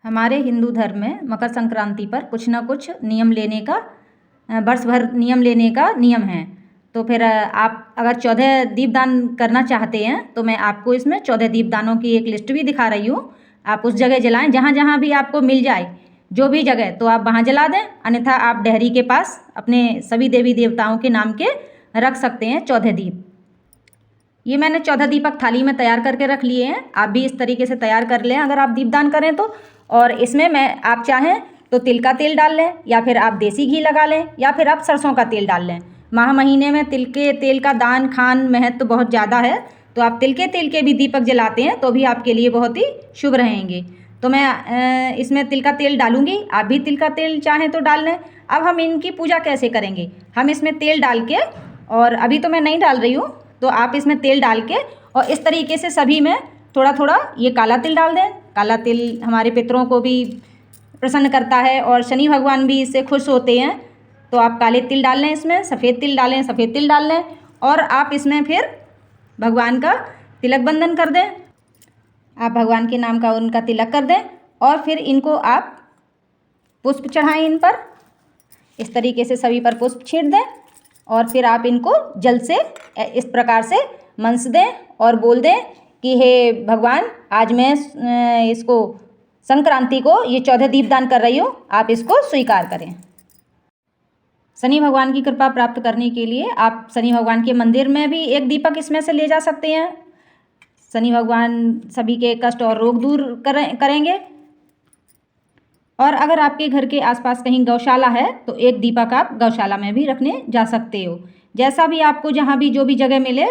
हमारे हिंदू धर्म में मकर संक्रांति पर कुछ ना कुछ नियम लेने का वर्ष भर नियम लेने का नियम है। तो फिर आप अगर 14 दीपदान करना चाहते हैं तो मैं आपको इसमें 14 दीपदानों की एक लिस्ट भी दिखा रही हूँ। आप उस जगह जलाएं जहाँ जहाँ भी आपको मिल जाए, जो भी जगह, तो आप वहाँ जला दें। अन्यथा आप डेहरी के पास अपने सभी देवी देवताओं के नाम के रख सकते हैं 14 दीप। ये मैंने 14 दीपक थाली में तैयार करके रख लिए हैं। आप भी इस तरीके से तैयार कर लें अगर आप दीपदान करें तो। और इसमें आप चाहें तो तिल का तेल डाल लें, या फिर आप देसी घी लगा लें, या फिर आप सरसों का तेल डाल लें। माह महीने में तिल के तेल का दान खान महत्व बहुत ज़्यादा है, तो आप तिल के तेल के भी दीपक जलाते हैं तो भी आपके लिए बहुत ही शुभ रहेंगे। तो मैं इसमें तिल का तेल डालूंगी, आप भी तिल का तेल चाहें तो डाल लें। अब हम इनकी पूजा कैसे करेंगे, हम इसमें तेल डाल के, और अभी तो मैं नहीं डाल रही हूँ, तो आप इसमें तेल डाल के और इस तरीके से सभी में थोड़ा थोड़ा ये काला तिल डाल दें। काला तिल हमारे पितरों को भी प्रसन्न करता है और शनि भगवान भी इससे खुश होते हैं। तो आप काले तिल डाल लें, इसमें सफ़ेद तिल डालें, सफ़ेद तिल डाल लें, और आप इसमें फिर भगवान का तिलक बंधन कर दें। आप भगवान के नाम का उनका तिलक कर दें और फिर इनको आप पुष्प चढ़ाएं इन पर। इस तरीके से सभी पर पुष्प छीट दें और फिर आप इनको जल से इस प्रकार से मंस दें और बोल दें कि हे भगवान, आज मैं इसको संक्रांति को ये 14 दीपदान कर रही हूँ, आप इसको स्वीकार करें। शनि भगवान की कृपा प्राप्त करने के लिए आप शनि भगवान के मंदिर में भी एक दीपक इसमें से ले जा सकते हैं। शनि भगवान सभी के कष्ट और रोग दूर करेंगे। और अगर आपके घर के आसपास कहीं गौशाला है तो एक दीपक आप गौशाला में भी रखने जा सकते हो। जैसा भी आपको जहाँ भी जो भी जगह मिले,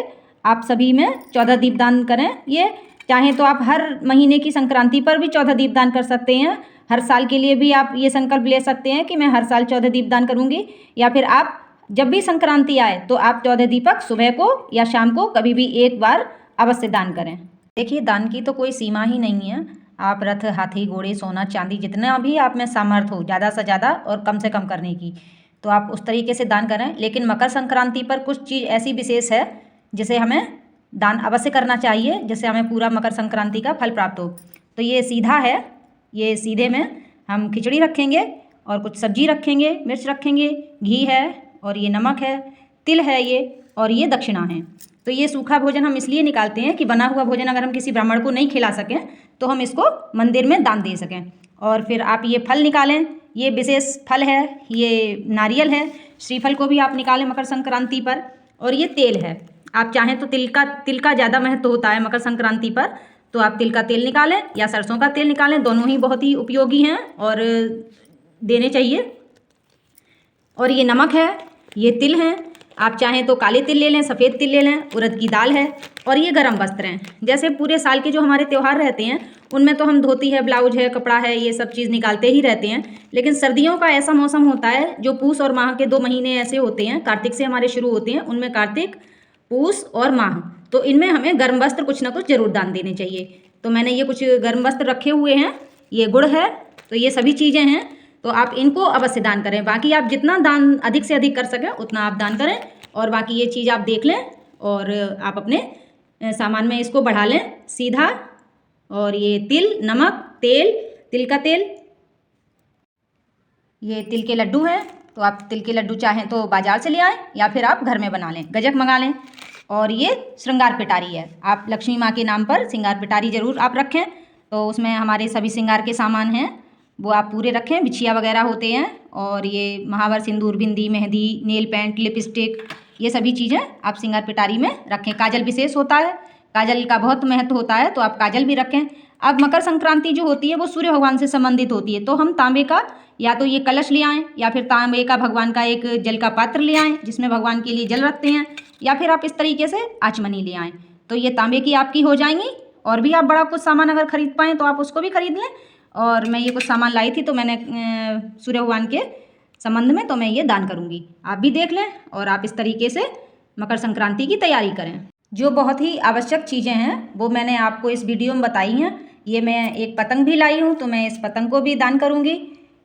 आप सभी में 14 दीपदान करें। ये चाहें तो आप हर महीने की संक्रांति पर भी 14 दीपदान कर सकते हैं। हर साल के लिए भी आप ये संकल्प ले सकते हैं कि मैं हर साल 14 दीपदान करूँगी। या फिर आप जब भी संक्रांति आए तो आप 14 दीपक सुबह को या शाम को कभी भी एक बार अवश्य दान करें। देखिए, दान की तो कोई सीमा ही नहीं है। आप रथ, हाथी, घोड़े, सोना, चांदी, जितना भी आप में सामर्थ्य हो, ज़्यादा से ज़्यादा और कम से कम करने की, तो आप उस तरीके से दान करें। लेकिन मकर संक्रांति पर कुछ चीज़ ऐसी विशेष है जिसे हमें दान अवश्य करना चाहिए, जिससे हमें पूरा मकर संक्रांति का फल प्राप्त हो। तो ये सीधा है, ये सीधे में हम खिचड़ी रखेंगे और कुछ सब्जी रखेंगे, मिर्च रखेंगे, घी है और ये नमक है, तिल है ये, और ये दक्षिणा है। तो ये सूखा भोजन हम इसलिए निकालते हैं कि बना हुआ भोजन अगर हम किसी ब्राह्मण को नहीं खिला सकें तो हम इसको मंदिर में दान दे सकें। और फिर आप ये फल निकालें, ये विशेष फल है, ये नारियल है, श्रीफल को भी आप निकालें मकर संक्रांति पर। और ये तेल है, आप चाहें तो तिल का ज़्यादा महत्व होता है मकर संक्रांति पर, तो आप तिल का तेल निकालें या सरसों का तेल निकालें, दोनों ही बहुत ही उपयोगी हैं और देने चाहिए। और ये नमक है, ये तिल हैं, आप चाहें तो काले तिल ले लें, सफ़ेद तिल ले लें, उड़द की दाल है, और ये गर्म वस्त्र हैं। जैसे पूरे साल के जो हमारे त्यौहार रहते हैं उनमें तो हम धोती है, ब्लाउज है, कपड़ा है, ये सब चीज़ निकालते ही रहते हैं। लेकिन सर्दियों का ऐसा मौसम होता है जो पूस और माह के 2 महीने ऐसे होते हैं, कार्तिक से हमारे शुरू होते हैं, उनमें कार्तिक, पूस और माह, तो इनमें हमें गर्म वस्त्र कुछ ना कुछ जरूर दान देने चाहिए। तो मैंने ये कुछ गर्म वस्त्र रखे हुए हैं, ये गुड़ है, तो ये सभी चीज़ें हैं, तो आप इनको अवश्य दान करें। बाकी आप जितना दान अधिक से अधिक कर सकें उतना आप दान करें। और बाकी ये चीज़ आप देख लें और आप अपने सामान में इसको बढ़ा लें सीधा। और ये तिल, नमक, तेल, तिल का तेल, ये तिल के लड्डू हैं, तो आप तिल के लड्डू चाहें तो बाज़ार से ले आएँ या फिर आप घर में बना लें, गजक मंगा लें। और ये श्रृंगार पिटारी है, आप लक्ष्मी माँ के नाम पर श्रृंगार पिटारी ज़रूर आप रखें। तो उसमें हमारे सभी श्रृंगार के सामान हैं वो आप पूरे रखें, बिछिया वगैरह होते हैं, और ये महावर, सिंदूर, बिंदी, मेहंदी, नेल पेंट, लिपस्टिक, ये सभी चीज़ें आप श्रृंगार पिटारी में रखें। काजल विशेष होता है, काजल का बहुत महत्व होता है, तो आप काजल भी रखें। अब मकर संक्रांति जो होती है वो सूर्य भगवान से संबंधित होती है, तो हम तांबे का या तो ये कलश ले आएँ या फिर तांबे का भगवान का एक जल का पात्र ले आएँ जिसमें भगवान के लिए जल रखते हैं, या फिर आप इस तरीके से आचमनी ले आएँ। तो ये तांबे की आपकी हो जाएंगी। और भी आप बड़ा कुछ सामान अगर खरीद पाएँ तो आप उसको भी खरीद लें। और मैं ये कुछ सामान लाई थी तो मैंने सूर्य भगवान के संबंध में तो मैं ये दान करूँगी, आप भी देख लें और आप इस तरीके से मकर संक्रांति की तैयारी करें। जो बहुत ही आवश्यक चीज़ें हैं वो मैंने आपको इस वीडियो में बताई हैं। ये मैं एक पतंग भी लाई हूँ, तो मैं इस पतंग को भी दान करूँगी,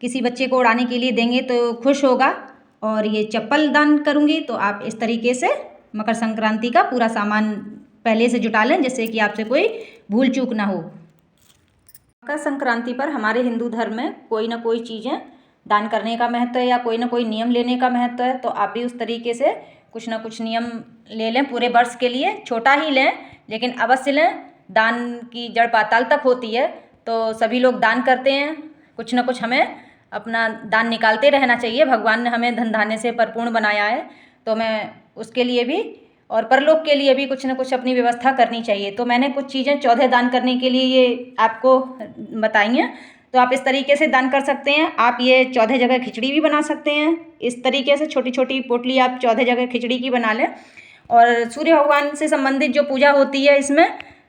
किसी बच्चे को उड़ाने के लिए देंगे तो खुश होगा। और ये चप्पल दान करूँगी। तो आप इस तरीके से मकर संक्रांति का पूरा सामान पहले से जुटा लें जिससे कि आपसे कोई भूल चूक ना हो। मकर संक्रांति पर हमारे हिंदू धर्म में कोई ना कोई चीज़ें दान करने का महत्व है या कोई ना कोई नियम लेने का महत्व है। तो आप भी उस तरीके से कुछ ना कुछ नियम ले लें पूरे वर्ष के लिए। छोटा ही लें लेकिन अवश्य लें। दान की जड़ पाताल तक होती है, तो सभी लोग दान करते हैं। कुछ ना कुछ हमें अपना दान निकालते रहना चाहिए। भगवान ने हमें धन धान्य से परिपूर्ण बनाया है, तो मैं उसके लिए भी और परलोक के लिए भी कुछ ना कुछ अपनी व्यवस्था करनी चाहिए। तो मैंने कुछ चीज़ें 14 दान करने के लिए ये आपको बताई हैं। तो आप इस तरीके से दान कर सकते हैं। आप ये 14 जगह खिचड़ी भी बना सकते हैं। इस तरीके से छोटी छोटी पोटली आप 14 जगह खिचड़ी की बना लें। और सूर्य भगवान से संबंधित जो पूजा होती है इसमें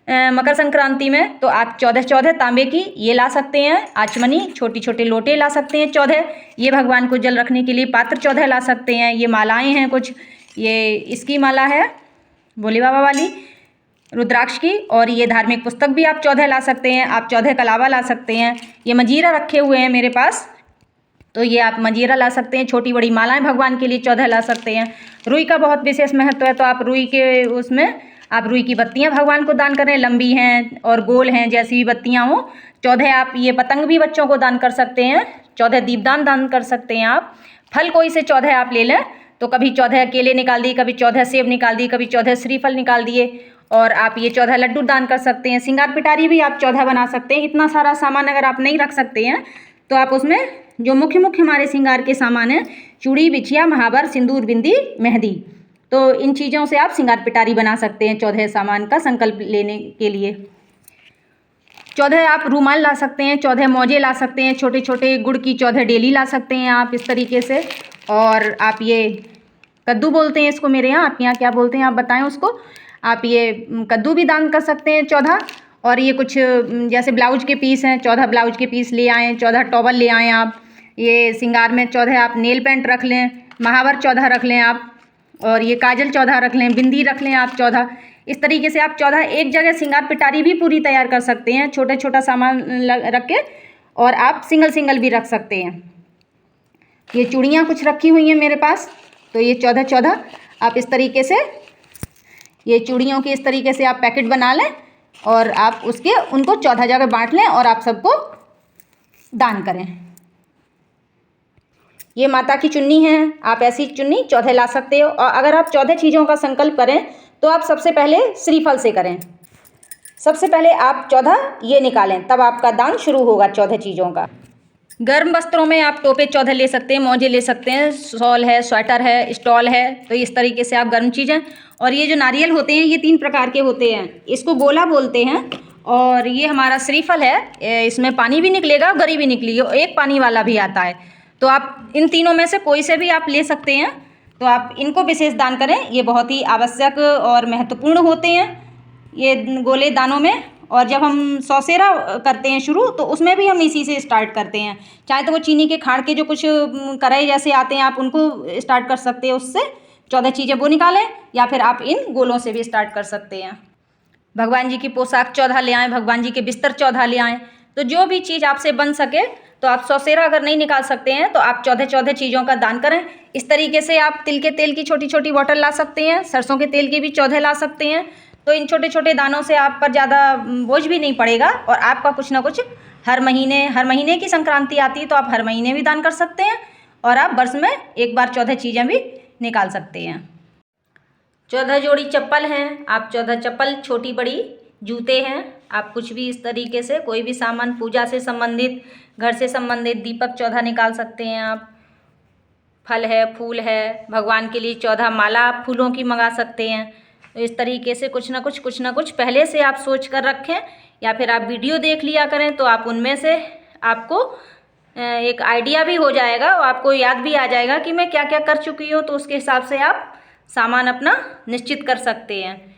मकर संक्रांति में, तो आप 14 तांबे की ये ला सकते हैं आचमनी। छोटी छोटे लोटे ला सकते हैं 14। ये भगवान को जल रखने के लिए पात्र 14 ला सकते हैं। ये मालाएँ हैं कुछ, ये इसकी माला है भोले बाबा वाली रुद्राक्ष की। और ये धार्मिक पुस्तक भी आप 14 ला सकते हैं। आप 14 कलावा ला सकते हैं। ये मंजीरा रखे हुए हैं मेरे पास, तो ये आप मंजीरा ला सकते हैं। छोटी बड़ी मालाएं भगवान के लिए 14 ला सकते हैं। रुई का बहुत विशेष महत्व है, तो आप रुई के उसमें आप रुई की बत्तियां भगवान को दान करें। लंबी हैं और गोल हैं, जैसी भी बत्तियां हों। 14 आप ये पतंग भी बच्चों को दान कर सकते हैं। 14 दीपदान दान कर सकते हैं आप। फल कोई से 14 आप ले लें, तो कभी 14 केले निकाल दिए, कभी 14 सेब निकाल दिए, कभी 14 श्रीफल निकाल दिए। और आप ये 14 लड्डू दान कर सकते हैं। सिंगार पिटारी भी आप 14 बना सकते हैं। इतना सारा सामान अगर आप नहीं रख सकते हैं, तो आप उसमें जो मुख्य हमारे श्रृंगार के सामान हैं, चूड़ी, बिछिया, महावर, सिंदूर, बिंदी, मेहंदी, तो इन चीज़ों से आप सिंगार पिटारी बना सकते हैं 14 सामान का संकल्प लेने के लिए। 14 आप रूमाल ला सकते हैं। 14 मोजे ला सकते हैं। छोटे छोटे गुड़ की 14 डेली ला सकते हैं आप इस तरीके से। और आप ये कद्दू बोलते हैं इसको मेरे यहाँ, आपके यहाँ क्या बोलते हैं आप बताएं उसको। आप ये कद्दू भी दान कर सकते हैं 14। और ये कुछ जैसे ब्लाउज के पीस हैं, 14 ब्लाउज के पीस ले आएँ। 14 टॉवल ले आएँ आप। ये सिंगार में 14 आप नेल पेंट रख लें। महावर 14 रख लें आप। और ये काजल 14 रख लें। बिंदी रख लें आप 14। इस तरीके से आप 14 एक जगह सिंगार पिटारी भी पूरी तैयार कर सकते हैं, छोटा छोटा सामान रख के। और आप सिंगल सिंगल भी रख सकते हैं। ये चूड़ियाँ कुछ रखी हुई हैं मेरे पास, तो ये 14 आप इस तरीके से ये चूड़ियों की इस तरीके से आप पैकेट बना लें और आप उनको 14 जगह बांट लें और आप सबको दान करें। ये माता की चुन्नी है, आप ऐसी चुन्नी 14 ला सकते हो। और अगर आप 14 चीज़ों का संकल्प करें, तो आप सबसे पहले श्रीफल से करें। सबसे पहले आप 14 ये निकालें, तब आपका दान शुरू होगा 14 चीज़ों का। गर्म वस्त्रों में आप टोपे 14 ले सकते हैं, मोजे ले सकते हैं, शॉल है, स्वेटर है, स्टॉल है। तो इस तरीके से आप गर्म चीज़ें। और ये जो नारियल होते हैं, ये 3 प्रकार के होते हैं। इसको गोला बोलते हैं। और ये हमारा श्रीफल है, इसमें पानी भी निकलेगा, गरी भी निकलेगी, एक पानी वाला भी आता है। तो आप इन तीनों में से कोई से भी आप ले सकते हैं। तो आप इनको विशेष दान करें, ये बहुत ही आवश्यक और महत्वपूर्ण होते हैं ये गोले दानों में। और जब हम सौसेरा करते हैं शुरू, तो उसमें भी हम इसी से स्टार्ट करते हैं। चाहे तो वो चीनी के खाड़ के जो कुछ कढ़ाई जैसे आते हैं, आप उनको स्टार्ट कर सकते हैं उससे। 14 चीज़ें वो निकालें, या फिर आप इन गोलों से भी स्टार्ट कर सकते हैं। भगवान जी की पोशाक 14 ले आएँ, भगवान जी के बिस्तर 14 ले आएँ। तो जो भी चीज़ आपसे बन सके, तो आप सौसेरा अगर नहीं निकाल सकते हैं, तो आप 14 चीज़ों का दान करें। इस तरीके से आप तिल के तेल की छोटी छोटी बॉटल ला सकते हैं। सरसों के तेल की भी 14 ला सकते हैं। तो इन छोटे छोटे दानों से आप पर ज़्यादा बोझ भी नहीं पड़ेगा। और आपका कुछ ना कुछ हर महीने की संक्रांति आती है, तो आप हर महीने भी दान कर सकते हैं। और आप वर्ष में एक बार 14 चीज़ें भी निकाल सकते हैं। 14 जोड़ी चप्पल हैं, आप 14 चप्पल, छोटी बड़ी जूते हैं। आप कुछ भी इस तरीके से कोई भी सामान पूजा से संबंधित, घर से संबंधित, दीपक 14 निकाल सकते हैं आप। फल है, फूल है, भगवान के लिए 14 माला आप फूलों की मंगा सकते हैं। तो इस तरीके से कुछ ना कुछ पहले से आप सोच कर रखें, या फिर आप वीडियो देख लिया करें, तो आप उनमें से आपको एक आइडिया भी हो जाएगा और आपको याद भी आ जाएगा कि मैं क्या क्या कर चुकी हूँ। तो उसके हिसाब से आप सामान अपना निश्चित कर सकते हैं।